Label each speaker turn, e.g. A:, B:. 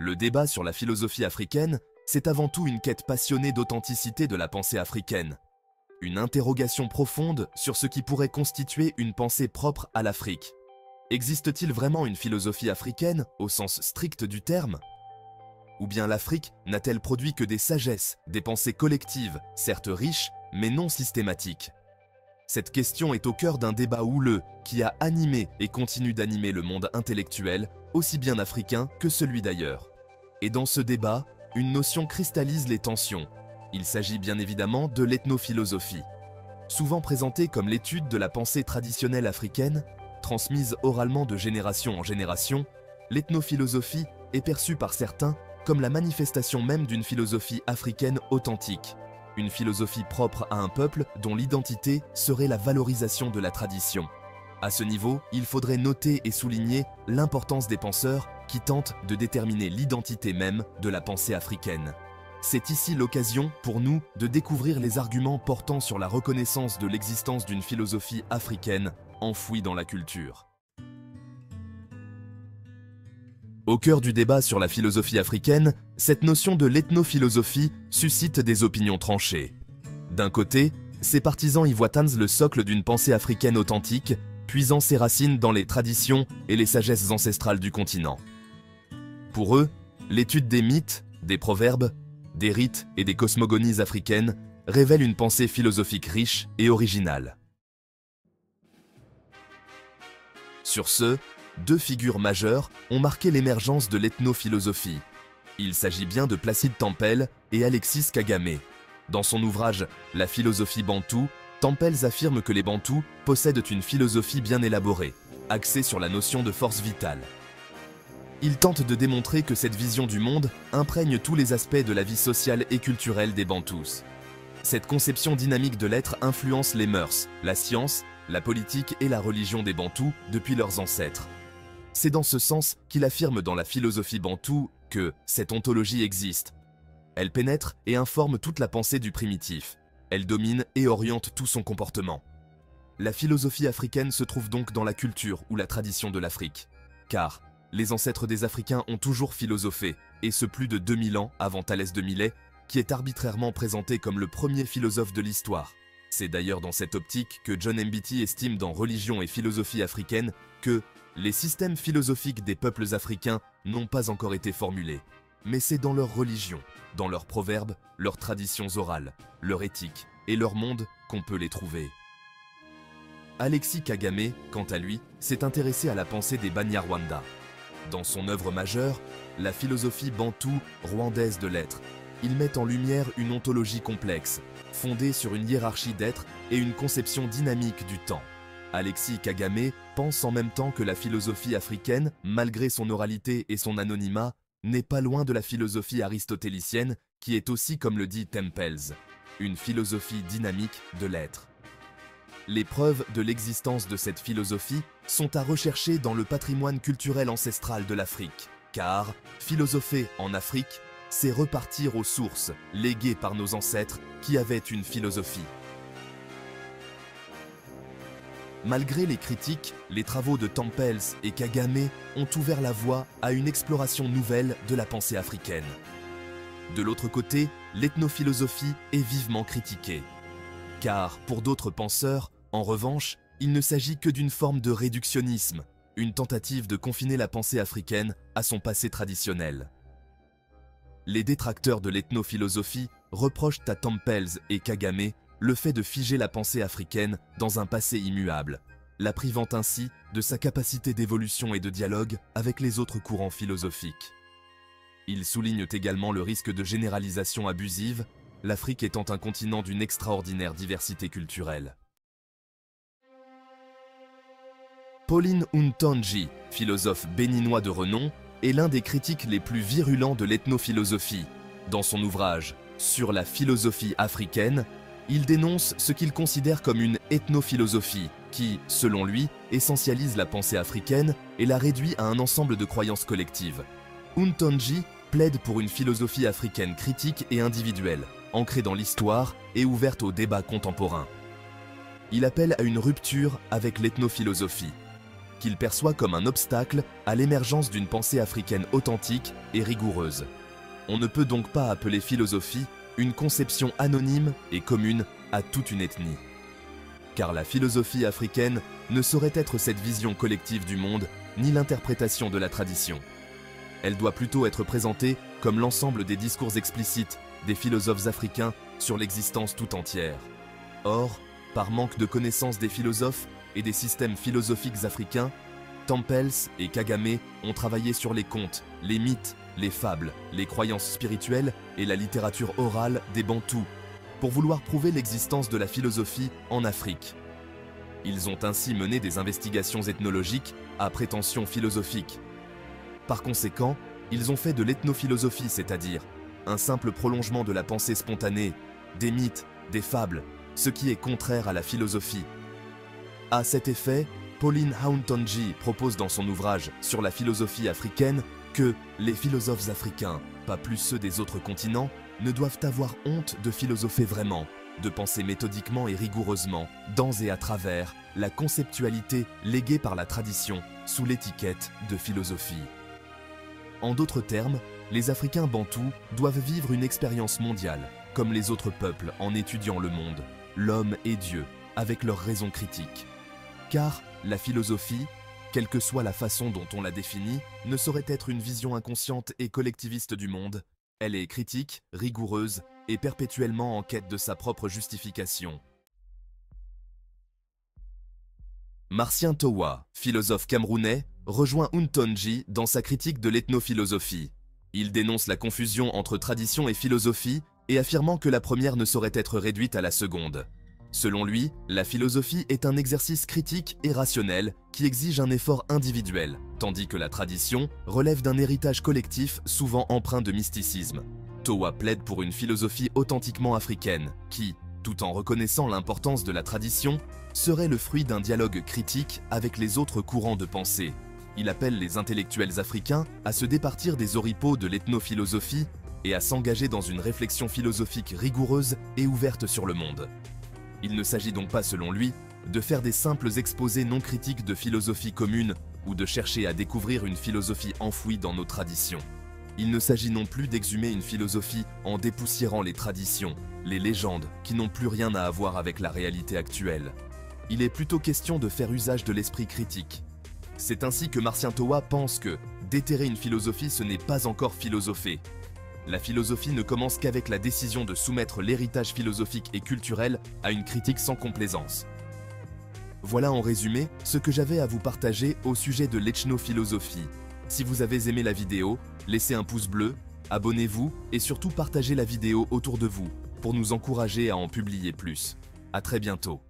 A: Le débat sur la philosophie africaine, c'est avant tout une quête passionnée d'authenticité de la pensée africaine. Une interrogation profonde sur ce qui pourrait constituer une pensée propre à l'Afrique. Existe-t-il vraiment une philosophie africaine au sens strict du terme? Ou bien l'Afrique n'a-t-elle produit que des sagesses, des pensées collectives, certes riches, mais non systématiques? Cette question est au cœur d'un débat houleux qui a animé et continue d'animer le monde intellectuel, aussi bien africain que celui d'ailleurs. Et dans ce débat, une notion cristallise les tensions. Il s'agit bien évidemment de l'ethnophilosophie. Souvent présentée comme l'étude de la pensée traditionnelle africaine, transmise oralement de génération en génération, l'ethnophilosophie est perçue par certains comme la manifestation même d'une philosophie africaine authentique. Une philosophie propre à un peuple dont l'identité serait la valorisation de la tradition. À ce niveau, il faudrait noter et souligner l'importance des penseurs qui tentent de déterminer l'identité même de la pensée africaine. C'est ici l'occasion pour nous de découvrir les arguments portant sur la reconnaissance de l'existence d'une philosophie africaine enfouie dans la culture. Au cœur du débat sur la philosophie africaine, cette notion de l'ethnophilosophie suscite des opinions tranchées. D'un côté, ses partisans y voient le socle d'une pensée africaine authentique, puisant ses racines dans les traditions et les sagesses ancestrales du continent. Pour eux, l'étude des mythes, des proverbes, des rites et des cosmogonies africaines révèle une pensée philosophique riche et originale. Sur ce, deux figures majeures ont marqué l'émergence de l'ethnophilosophie. Il s'agit bien de Placide Tempels et Alexis Kagame. Dans son ouvrage « La philosophie bantoue », Tempels affirme que les Bantous possèdent une philosophie bien élaborée, axée sur la notion de force vitale. Il tente de démontrer que cette vision du monde imprègne tous les aspects de la vie sociale et culturelle des Bantous. Cette conception dynamique de l'être influence les mœurs, la science, la politique et la religion des Bantous depuis leurs ancêtres. C'est dans ce sens qu'il affirme dans la philosophie bantoue que cette ontologie existe. Elle pénètre et informe toute la pensée du primitif. Elle domine et oriente tout son comportement. La philosophie africaine se trouve donc dans la culture ou la tradition de l'Afrique. Car les ancêtres des Africains ont toujours philosophé, et ce plus de 2000 ans avant Thalès de Milet, qui est arbitrairement présenté comme le premier philosophe de l'histoire. C'est d'ailleurs dans cette optique que John Mbiti estime dans Religion et philosophie africaine que les systèmes philosophiques des peuples africains n'ont pas encore été formulés. Mais c'est dans leur religion, dans leurs proverbes, leurs traditions orales, leur éthique et leur monde qu'on peut les trouver. Alexis Kagame, quant à lui, s'est intéressé à la pensée des Banyarwanda. Dans son œuvre majeure, la philosophie bantoue rwandaise de l'être, il met en lumière une ontologie complexe, fondée sur une hiérarchie d'êtres et une conception dynamique du temps. Alexis Kagame pense en même temps que la philosophie africaine, malgré son oralité et son anonymat, n'est pas loin de la philosophie aristotélicienne qui est aussi, comme le dit Tempels, une philosophie dynamique de l'être. Les preuves de l'existence de cette philosophie sont à rechercher dans le patrimoine culturel ancestral de l'Afrique, car philosopher en Afrique, c'est repartir aux sources léguées par nos ancêtres qui avaient une philosophie. Malgré les critiques, les travaux de Tempels et Kagame ont ouvert la voie à une exploration nouvelle de la pensée africaine. De l'autre côté, l'ethnophilosophie est vivement critiquée. Car, pour d'autres penseurs, en revanche, il ne s'agit que d'une forme de réductionnisme, une tentative de confiner la pensée africaine à son passé traditionnel. Les détracteurs de l'ethnophilosophie reprochent à Tempels et Kagame le fait de figer la pensée africaine dans un passé immuable, la privant ainsi de sa capacité d'évolution et de dialogue avec les autres courants philosophiques. Ils soulignent également le risque de généralisation abusive, l'Afrique étant un continent d'une extraordinaire diversité culturelle. Pauline Ntonji, philosophe béninois de renom, est l'un des critiques les plus virulents de l'ethnophilosophie. Dans son ouvrage « Sur la philosophie africaine », il dénonce ce qu'il considère comme une ethnophilosophie qui, selon lui, essentialise la pensée africaine et la réduit à un ensemble de croyances collectives. Ntonji plaide pour une philosophie africaine critique et individuelle, ancrée dans l'histoire et ouverte au débat contemporain. Il appelle à une rupture avec l'ethnophilosophie. qu'il perçoit comme un obstacle à l'émergence d'une pensée africaine authentique et rigoureuse. On ne peut donc pas appeler philosophie une conception anonyme et commune à toute une ethnie. Car la philosophie africaine ne saurait être cette vision collective du monde, ni l'interprétation de la tradition. Elle doit plutôt être présentée comme l'ensemble des discours explicites des philosophes africains sur l'existence tout entière. Or, par manque de connaissance des philosophes et des systèmes philosophiques africains, Campbell et Kagame ont travaillé sur les contes, les mythes, les fables, les croyances spirituelles et la littérature orale des Bantous, pour vouloir prouver l'existence de la philosophie en Afrique. Ils ont ainsi mené des investigations ethnologiques à prétention philosophique. Par conséquent, ils ont fait de l'ethnophilosophie, c'est-à-dire un simple prolongement de la pensée spontanée, des mythes, des fables, ce qui est contraire à la philosophie. À cet effet, Pauline Hauntonji propose dans son ouvrage sur la philosophie africaine que les philosophes africains, pas plus ceux des autres continents, ne doivent avoir honte de philosopher vraiment, de penser méthodiquement et rigoureusement, dans et à travers la conceptualité léguée par la tradition sous l'étiquette de philosophie. En d'autres termes, les Africains bantous doivent vivre une expérience mondiale, comme les autres peuples en étudiant le monde, l'homme et Dieu, avec leurs raisons critiques. Car la philosophie, quelle que soit la façon dont on la définit, ne saurait être une vision inconsciente et collectiviste du monde. Elle est critique, rigoureuse et perpétuellement en quête de sa propre justification. Marcien Towa, philosophe camerounais, rejoint Hauntonji dans sa critique de l'ethnophilosophie. Il dénonce la confusion entre tradition et philosophie et affirmant que la première ne saurait être réduite à la seconde. Selon lui, la philosophie est un exercice critique et rationnel qui exige un effort individuel, tandis que la tradition relève d'un héritage collectif souvent empreint de mysticisme. Towa plaide pour une philosophie authentiquement africaine qui, tout en reconnaissant l'importance de la tradition, serait le fruit d'un dialogue critique avec les autres courants de pensée. Il appelle les intellectuels africains à se départir des oripeaux de l'ethnophilosophie et à s'engager dans une réflexion philosophique rigoureuse et ouverte sur le monde. Il ne s'agit donc pas, selon lui, de faire des simples exposés non critiques de philosophie commune ou de chercher à découvrir une philosophie enfouie dans nos traditions. Il ne s'agit non plus d'exhumer une philosophie en dépoussiérant les traditions, les légendes qui n'ont plus rien à voir avec la réalité actuelle. Il est plutôt question de faire usage de l'esprit critique. C'est ainsi que Marcien Towa pense que déterrer une philosophie, ce n'est pas encore philosopher. La philosophie ne commence qu'avec la décision de soumettre l'héritage philosophique et culturel à une critique sans complaisance. Voilà en résumé ce que j'avais à vous partager au sujet de l'ethnophilosophie. Si vous avez aimé la vidéo, laissez un pouce bleu, abonnez-vous et surtout partagez la vidéo autour de vous pour nous encourager à en publier plus. À très bientôt.